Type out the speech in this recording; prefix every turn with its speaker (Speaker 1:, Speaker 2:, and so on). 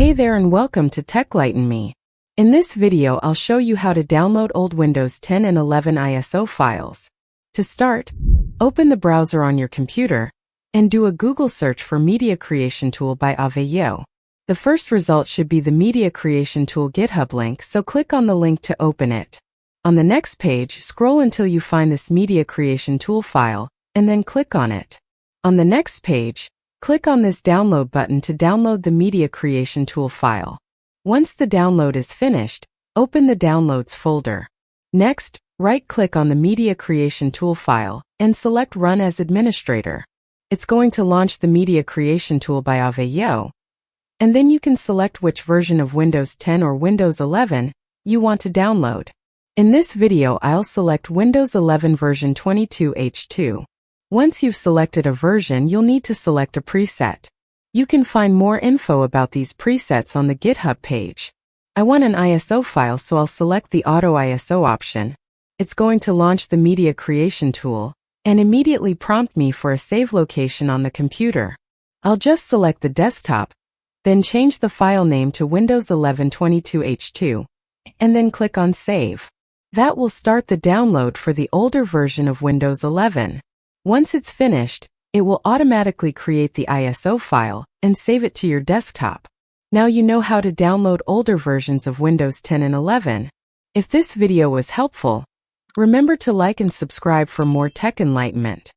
Speaker 1: Hey there and welcome to TechLighten Me. In this video I'll show you how to download old Windows 10 and 11 ISO files. To start, open the browser on your computer and do a Google search for Media Creation Tool by Avellio. The first result should be the Media Creation Tool GitHub link, so click on the link to open it. On the next page, scroll until you find this Media Creation Tool file, and then click on it. On the next page, click on this download button to download the Media Creation Tool file. Once the download is finished, open the Downloads folder. Next, right-click on the Media Creation Tool file and select Run as Administrator. It's going to launch the Media Creation Tool by Avellio, and then you can select which version of Windows 10 or Windows 11 you want to download. In this video, I'll select Windows 11 version 22H2. Once you've selected a version, you'll need to select a preset. You can find more info about these presets on the GitHub page. I want an ISO file, so I'll select the Auto ISO option. It's going to launch the Media Creation Tool and immediately prompt me for a save location on the computer. I'll just select the desktop, then change the file name to Windows 11 22H2, and then click on Save. That will start the download for the older version of Windows 11. Once it's finished, it will automatically create the ISO file and save it to your desktop. Now you know how to download older versions of Windows 10 and 11. If this video was helpful, remember to like and subscribe for more tech enlightenment.